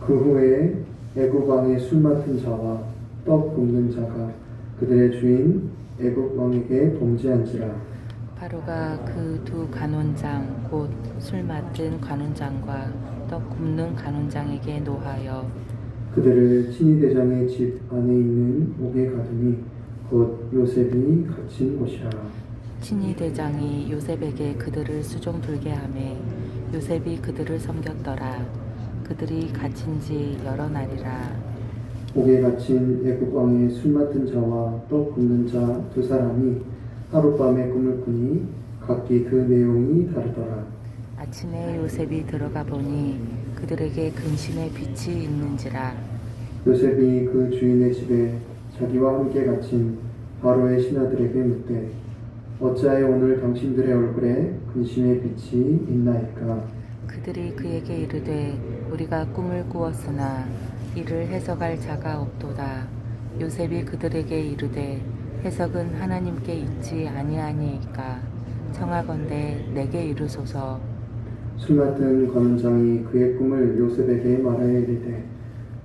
그 후에 애굽 왕의 술 맡은 자와 떡 굽는 자가 그들의 주인 애굽 왕에게 범죄한지라. 바로가 그 두 간원장 곧 술 맡은 간원장과 떡 굽는 간원장에게 노하여 그들을 친위 대장의 집 안에 있는 옥에 가두니 곧 요셉이 갇힌 곳이라. 친위 대장이 요셉에게 그들을 수종 불게 하매 요셉이 그들을 섬겼더라. 그들이 갇힌 지 여러 날이라. 옥에 갇힌 애굽 왕의 술 맡은 자와 떡 굽는 자 두 사람이 하룻밤에 꿈을 꾸니 각기 그 내용이 다르더라. 아침에 요셉이 들어가 보니 그들에게 근심의 빛이 있는지라. 요셉이 그 주인의 집에 자기와 함께 갇힌 바로의 신하들에게 묻되 어찌하여 오늘 당신들의 얼굴에 근심의 빛이 있나이까. 그들이 그에게 이르되 우리가 꿈을 꾸었으나 이를 해석할 자가 없도다. 요셉이 그들에게 이르되 해석은 하나님께 있지 아니하니이까. 청하건대 내게 이르소서. 술 맡은 관원장이 그의 꿈을 요셉에게 말하여 이르되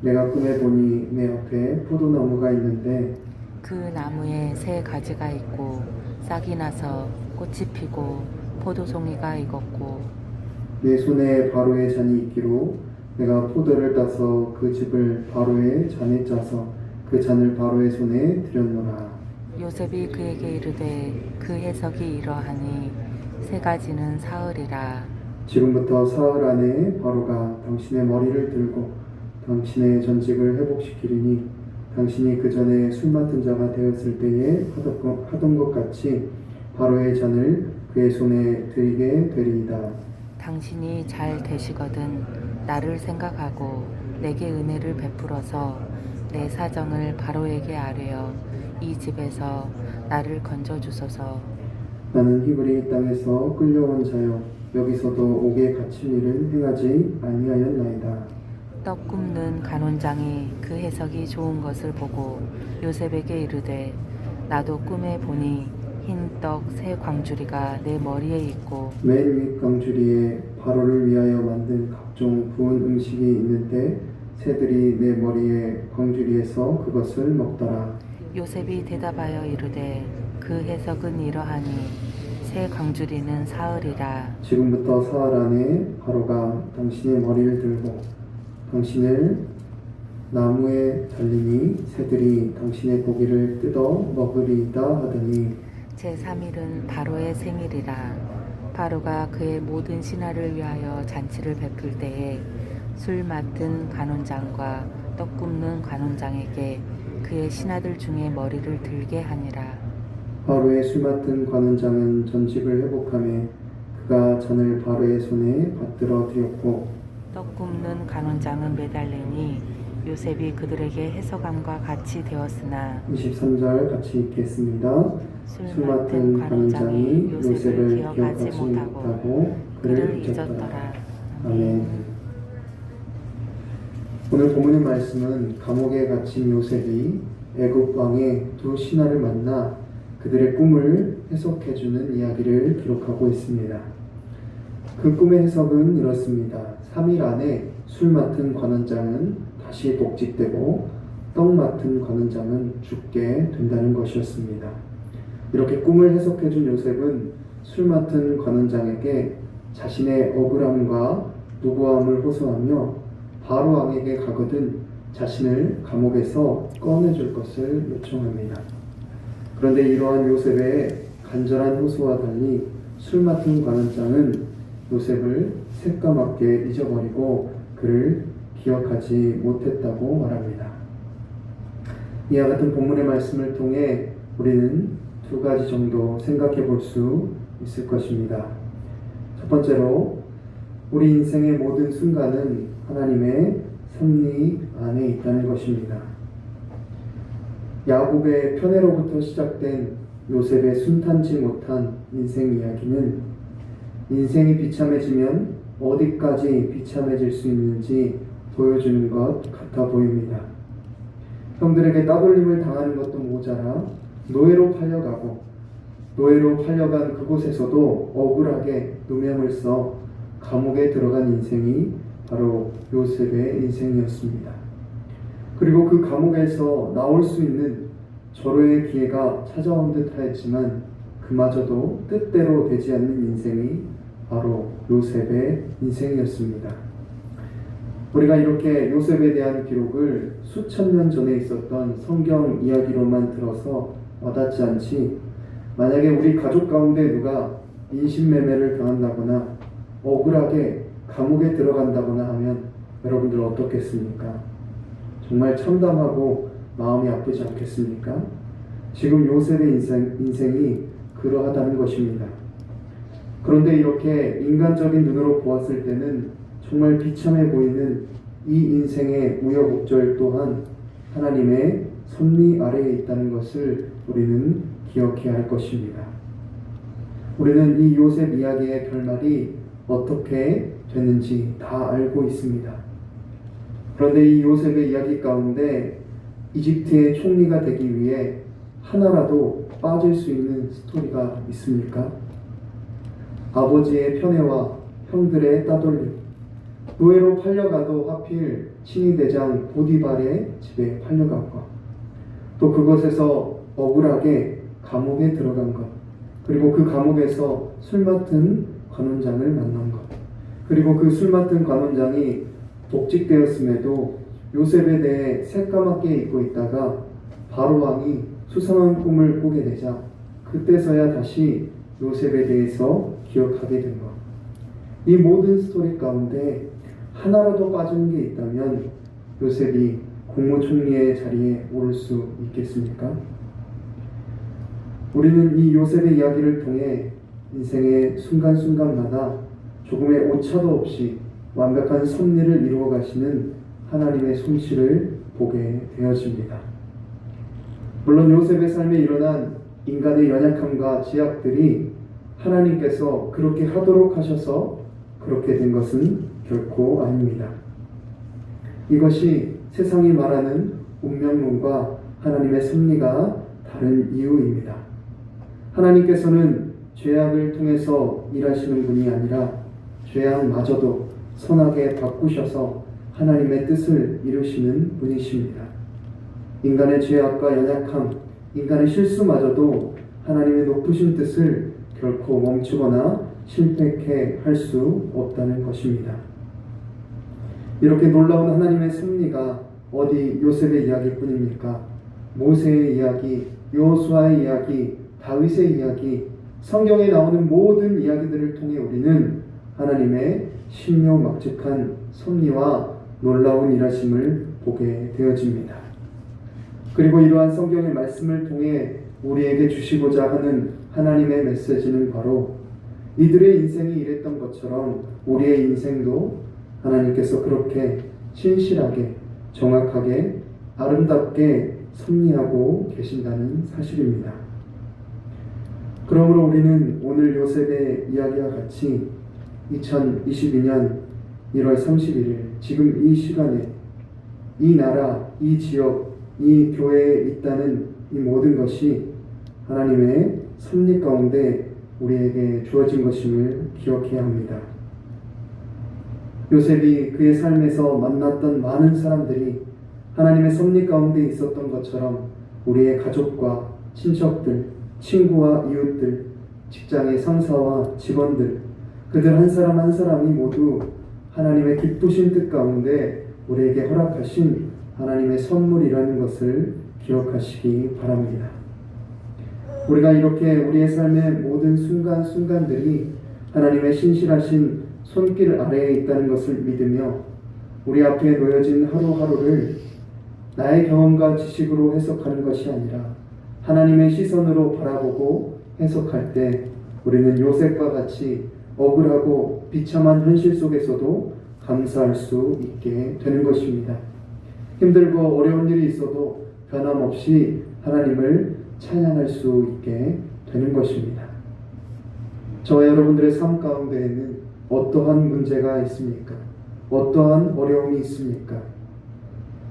내가 꿈에 보니 내 앞에 포도나무가 있는데 그 나무에 새 가지가 있고 싹이 나서 꽃이 피고 포도송이가 익었고 내 손에 바로의 잔이 있기로 내가 포도를 따서 그 즙을 바로의 잔에 짜서 그 잔을 바로의 손에 드렸노라. 요셉이 그에게 이르되 그 해석이 이러하니 세 가지는 사흘이라. 지금부터 사흘 안에 바로가 당신의 머리를 들고 당신의 전직을 회복시키리니 당신이 그 전에 술 맡은 자가 되었을 때에 하던 것 같이 바로의 잔을 그의 손에 드리게 되리이다. 당신이 잘 되시거든 나를 생각하고 내게 은혜를 베풀어서 내 사정을 바로에게 아뢰어 이 집에서 나를 건져주소서. 나는 히브리 땅에서 끌려온 자여 여기서도 옥에 갇힌 일을 행하지 아니하였나이다. 떡 굽는 간원장이 그 해석이 좋은 것을 보고 요셉에게 이르되 나도 꿈에 보니 흰 떡 세 광주리가 내 머리에 있고 맨 윗 광주리에 바로를 위하여 만든 각종 부은 음식이 있는데 새들이 내 머리에 광주리에서 그것을 먹더라. 요셉이 대답하여 이르되 그 해석은 이러하니 새 광주리는 사흘이라. 지금부터 사흘 안에 바로가 당신의 머리를 들고 당신을 나무에 달리니 새들이 당신의 고기를 뜯어 먹으리이다 하더니 제3일은 바로의 생일이라. 바로가 그의 모든 신하를 위하여 잔치를 베풀 때에 술 맡은 간원장과 떡 굽는 간원장에게 그의 신하들 중에 머리를 들게 하니라. 바로의 술 맡은 관원장은 전직을 회복하며 그가 잔을 바로의 손에 받들어 드렸고 떡 굽는 간원장은 매달리니 요셉이 그들에게 해석함과 같이 되었으나 23절 같이 읽겠습니다. 술 맡은 관원장이 요셉을 기억하지 못하고 그를 잊었더라. 아멘. 오늘 본문의 말씀은 감옥에 갇힌 요셉이 애굽 왕의 두 신하를 만나 그들의 꿈을 해석해주는 이야기를 기록하고 있습니다. 그 꿈의 해석은 이렇습니다. 3일 안에 술 맡은 관원장은 다시 복직되고 떡 맡은 관원장은 죽게 된다는 것이었습니다. 이렇게 꿈을 해석해준 요셉은 술 맡은 관원장에게 자신의 억울함과 무고함을 호소하며 바로 왕에게 가거든 자신을 감옥에서 꺼내줄 것을 요청합니다. 그런데 이러한 요셉의 간절한 호소와 달리 술 맡은 관원장은 요셉을 새까맣게 잊어버리고 그를 기억하지 못했다고 말합니다. 이와 같은 본문의 말씀을 통해 우리는 두 가지 정도 생각해 볼 수 있을 것입니다. 첫 번째로 우리 인생의 모든 순간은 하나님의 섭리 안에 있다는 것입니다. 야곱의 편애로부터 시작된 요셉의 순탄치 못한 인생 이야기는 인생이 비참해지면 어디까지 비참해질 수 있는지 보여주는 것 같아 보입니다. 형들에게 따돌림을 당하는 것도 모자라 노예로 팔려간 그곳에서도 억울하게 누명을 써 감옥에 들어간 인생이 바로 요셉의 인생이었습니다. 그리고 그 감옥에서 나올 수 있는 절호의 기회가 찾아온 듯 하였지만 그마저도 뜻대로 되지 않는 인생이 바로 요셉의 인생이었습니다. 우리가 이렇게 요셉에 대한 기록을 수천 년 전에 있었던 성경 이야기로만 들어서 와닿지 않지, 만약에 우리 가족 가운데 누가 인신매매를 당한다거나 억울하게 감옥에 들어간다거나 하면 여러분들 어떻겠습니까? 정말 참담하고 마음이 아프지 않겠습니까? 지금 요셉의 인생이 그러하다는 것입니다. 그런데 이렇게 인간적인 눈으로 보았을 때는 정말 비참해 보이는 이 인생의 우여곡절 또한 하나님의 섭리 아래에 있다는 것을 우리는 기억해야 할 것입니다. 우리는 이 요셉 이야기의 결말이 어떻게 됐는지 다 알고 있습니다. 그런데 이 요셉의 이야기 가운데 이집트의 총리가 되기 위해 하나라도 빠질 수 있는 스토리가 있습니까? 아버지의 편애와 형들의 따돌림, 노예로 팔려가도 하필 친위대장 보디발의 집에 팔려간 것, 또 그곳에서 억울하게 감옥에 들어간 것, 그리고 그 감옥에서 술 맡은 관원장을 만난 것, 그리고 그 술 맡은 관원장이 복직되었음에도 요셉에 대해 새까맣게 잊고 있다가 바로 왕이 수상한 꿈을 꾸게 되자 그때서야 다시 요셉에 대해서 기억하게 된 것. 이 모든 스토리 가운데 하나라도 빠지는 게 있다면 요셉이 국무총리의 자리에 오를 수 있겠습니까? 우리는 이 요셉의 이야기를 통해 인생의 순간순간마다 조금의 오차도 없이 완벽한 섭리를 이루어 가시는 하나님의 솜씨를 보게 되어집니다. 물론 요셉의 삶에 일어난 인간의 연약함과 제약들이 하나님께서 그렇게 하도록 하셔서 그렇게 된 것은 결코 아닙니다. 이것이 세상이 말하는 운명론과 하나님의 섭리가 다른 이유입니다. 하나님께서는 죄악을 통해서 일하시는 분이 아니라 죄악마저도 선하게 바꾸셔서 하나님의 뜻을 이루시는 분이십니다. 인간의 죄악과 연약함, 인간의 실수마저도 하나님의 높으신 뜻을 결코 멈추거나 실패케 할 수 없다는 것입니다. 이렇게 놀라운 하나님의 섭리가 어디 요셉의 이야기뿐입니까? 모세의 이야기, 여호수아의 이야기, 다윗의 이야기, 성경에 나오는 모든 이야기들을 통해 우리는 하나님의 신묘막측한 섭리와 놀라운 일하심을 보게 되어집니다. 그리고 이러한 성경의 말씀을 통해 우리에게 주시고자 하는 하나님의 메시지는 바로 이들의 인생이 이랬던 것처럼 우리의 인생도 하나님께서 그렇게 신실하게, 정확하게, 아름답게 섭리하고 계신다는 사실입니다. 그러므로 우리는 오늘 요셉의 이야기와 같이 2022년 1월 31일 지금 이 시간에 이 나라, 이 지역, 이 교회에 있다는 이 모든 것이 하나님의 섭리 가운데 우리에게 주어진 것임을 기억해야 합니다. 요셉이 그의 삶에서 만났던 많은 사람들이 하나님의 섭리 가운데 있었던 것처럼 우리의 가족과 친척들, 친구와 이웃들, 직장의 상사와 직원들, 그들 한 사람 한 사람이 모두 하나님의 기쁘신 뜻 가운데 우리에게 허락하신 하나님의 선물이라는 것을 기억하시기 바랍니다. 우리가 이렇게 우리의 삶의 모든 순간순간들이 하나님의 신실하신 손길 아래에 있다는 것을 믿으며 우리 앞에 놓여진 하루하루를 나의 경험과 지식으로 해석하는 것이 아니라 하나님의 시선으로 바라보고 해석할 때 우리는 요셉과 같이 억울하고 비참한 현실 속에서도 감사할 수 있게 되는 것입니다. 힘들고 어려운 일이 있어도 변함없이 하나님을 찬양할 수 있게 되는 것입니다. 저와 여러분들의 삶 가운데에는 어떠한 문제가 있습니까? 어떠한 어려움이 있습니까?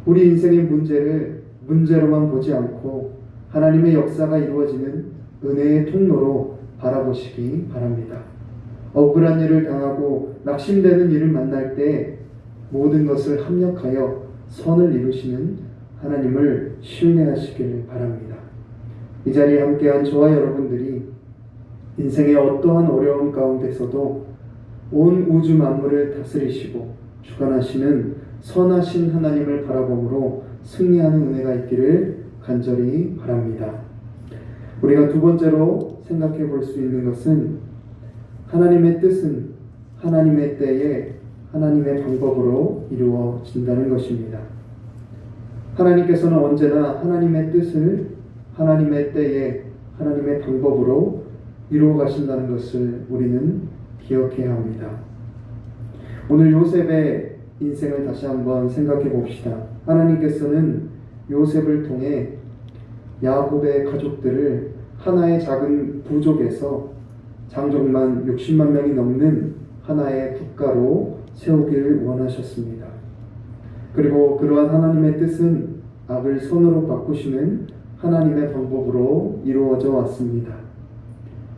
우리 인생의 문제를 문제로만 보지 않고 하나님의 역사가 이루어지는 은혜의 통로로 바라보시기 바랍니다. 억울한 일을 당하고 낙심되는 일을 만날 때 모든 것을 합력하여 선을 이루시는 하나님을 신뢰하시길 바랍니다. 이 자리에 함께한 저와 여러분들이 인생의 어떠한 어려움 가운데서도 온 우주 만물을 다스리시고 주관하시는 선하신 하나님을 바라봄으로 승리하는 은혜가 있기를 간절히 바랍니다. 우리가 두 번째로 생각해 볼 수 있는 것은 하나님의 뜻은 하나님의 때에 하나님의 방법으로 이루어진다는 것입니다. 하나님께서는 언제나 하나님의 뜻을 하나님의 때에 하나님의 방법으로 이루어 가신다는 것을 우리는 기억해야 합니다. 오늘 요셉의 인생을 다시 한번 생각해 봅시다. 하나님께서는 요셉을 통해 야곱의 가족들을 하나의 작은 부족에서 장정만 60만 명이 넘는 하나의 국가로 세우기를 원하셨습니다. 그리고 그러한 하나님의 뜻은 악을 선으로 바꾸시는 하나님의 방법으로 이루어져 왔습니다.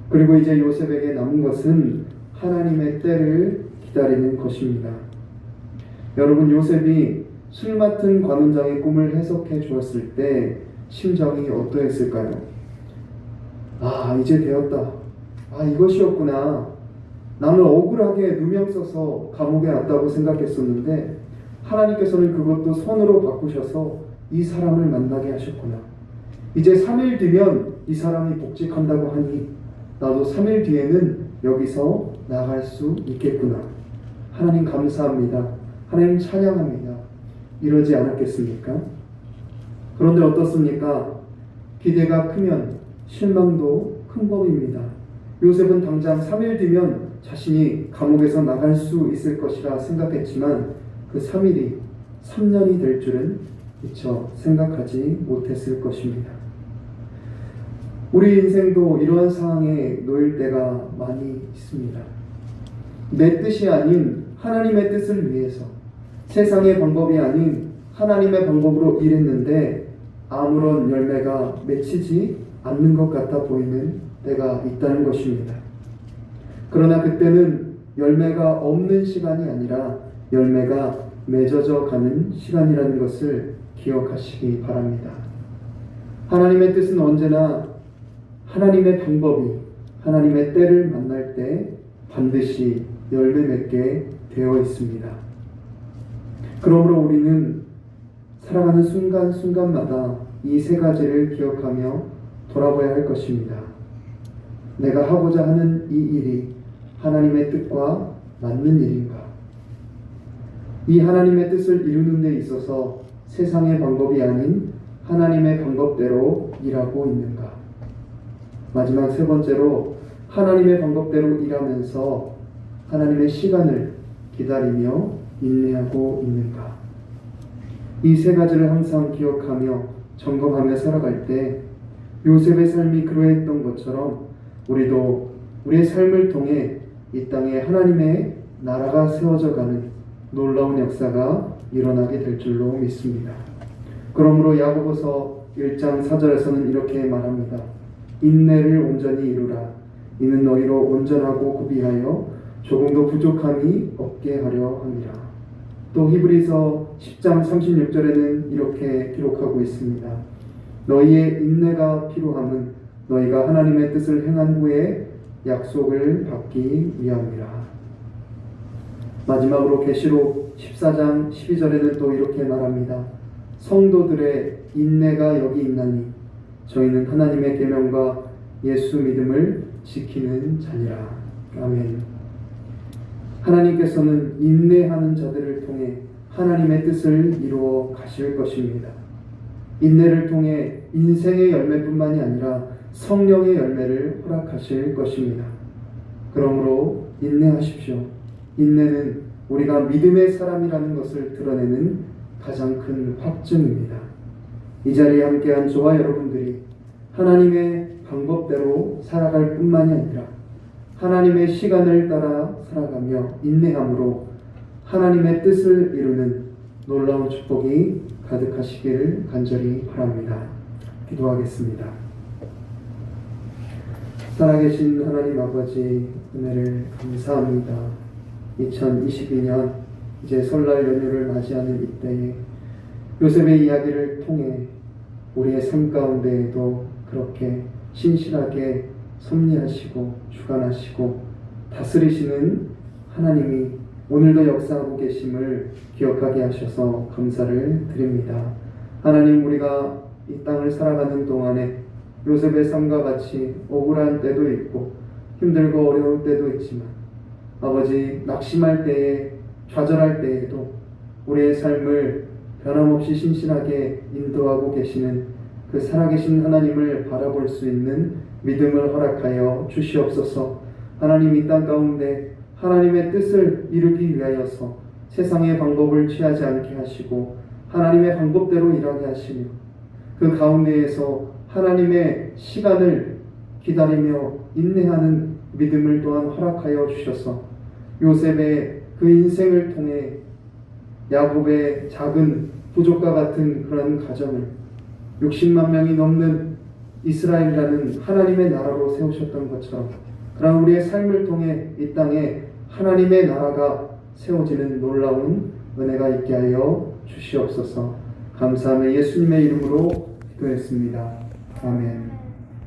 그리고 이제 요셉에게 남은 것은 하나님의 때를 기다리는 것입니다. 여러분, 요셉이 술 맡은 관원장의 꿈을 해석해 주었을 때 심정이 어떠했을까요? 이제 되었다. 이것이었구나. 나는 억울하게 누명 써서 감옥에 왔다고 생각했었는데 하나님께서는 그것도 선으로 바꾸셔서 이 사람을 만나게 하셨구나. 이제 3일 뒤면 이 사람이 복직한다고 하니 나도 3일 뒤에는 여기서 나갈 수 있겠구나. 하나님 감사합니다. 하나님 찬양합니다. 이러지 않았겠습니까? 그런데 어떻습니까? 기대가 크면 실망도 큰 법입니다. 요셉은 당장 3일 뒤면 자신이 감옥에서 나갈 수 있을 것이라 생각했지만 그 3일이 3년이 될 줄은 미처 생각하지 못했을 것입니다. 우리 인생도 이러한 상황에 놓일 때가 많이 있습니다. 내 뜻이 아닌 하나님의 뜻을 위해서 세상의 방법이 아닌 하나님의 방법으로 일했는데 아무런 열매가 맺히지 않는 것 같아 보이는 때가 있다는 것입니다. 그러나 그때는 열매가 없는 시간이 아니라 열매가 맺어져 가는 시간이라는 것을 기억하시기 바랍니다. 하나님의 뜻은 언제나 하나님의 방법이 하나님의 때를 만날 때 반드시 열매 맺게 되어 있습니다. 그러므로 우리는 살아가는 순간순간마다 이 세 가지를 기억하며 돌아봐야 할 것입니다. 내가 하고자 하는 이 일이 하나님의 뜻과 맞는 일인가? 이 하나님의 뜻을 이루는 데 있어서 세상의 방법이 아닌 하나님의 방법대로 일하고 있는가? 마지막 세 번째로 하나님의 방법대로 일하면서 하나님의 시간을 기다리며 인내하고 있는가? 이 세 가지를 항상 기억하며 점검하며 살아갈 때 요셉의 삶이 그러했던 것처럼 우리도 우리의 삶을 통해 이 땅에 하나님의 나라가 세워져가는 놀라운 역사가 일어나게 될 줄로 믿습니다. 그러므로 야고보서 1장 4절에서는 이렇게 말합니다. 인내를 온전히 이루라. 이는 너희로 온전하고 구비하여 조금도 부족함이 없게 하려 함이라. 또 히브리서 10장 36절에는 이렇게 기록하고 있습니다. 너희의 인내가 필요함은 너희가 하나님의 뜻을 행한 후에 약속을 받기 위함이라. 마지막으로 계시록 14장 12절에는 또 이렇게 말합니다. 성도들의 인내가 여기 있나니 저희는 하나님의 계명과 예수 믿음을 지키는 자니라. 아멘. 하나님께서는 인내하는 자들을 통해 하나님의 뜻을 이루어 가실 것입니다. 인내를 통해 인생의 열매뿐만이 아니라 성령의 열매를 허락하실 것입니다. 그러므로 인내하십시오. 인내는 우리가 믿음의 사람이라는 것을 드러내는 가장 큰 확증입니다. 이 자리에 함께한 저와 여러분들이 하나님의 방법대로 살아갈 뿐만이 아니라 하나님의 시간을 따라 살아가며 인내함으로 하나님의 뜻을 이루는 놀라운 축복이 가득하시기를 간절히 바랍니다. 기도하겠습니다. 살아계신 하나님 아버지, 은혜를 감사합니다. 2022년 이제 설날 연휴를 맞이하는 이때에 요셉의 이야기를 통해 우리의 삶 가운데에도 그렇게 신실하게 섭리하시고 주관하시고 다스리시는 하나님이 오늘도 역사하고 계심을 기억하게 하셔서 감사를 드립니다. 하나님, 우리가 이 땅을 살아가는 동안에 요셉의 삶과 같이 억울한 때도 있고 힘들고 어려울 때도 있지만 아버지, 낙심할 때에 좌절할 때에도 우리의 삶을 변함없이 신실하게 인도하고 계시는 그 살아계신 하나님을 바라볼 수 있는 믿음을 허락하여 주시옵소서. 하나님, 이 땅 가운데 하나님의 뜻을 이루기 위하여서 세상의 방법을 취하지 않게 하시고 하나님의 방법대로 일하게 하시며 그 가운데에서 하나님의 시간을 기다리며 인내하는 믿음을 또한 허락하여 주셔서 요셉의 그 인생을 통해 야곱의 작은 부족과 같은 그런 가정을 60만 명이 넘는 이스라엘이라는 하나님의 나라로 세우셨던 것처럼 그런 우리의 삶을 통해 이 땅에 하나님의 나라가 세워지는 놀라운 은혜가 있게 하여 주시옵소서. 감사하며 예수님의 이름으로 기도했습니다. 아멘.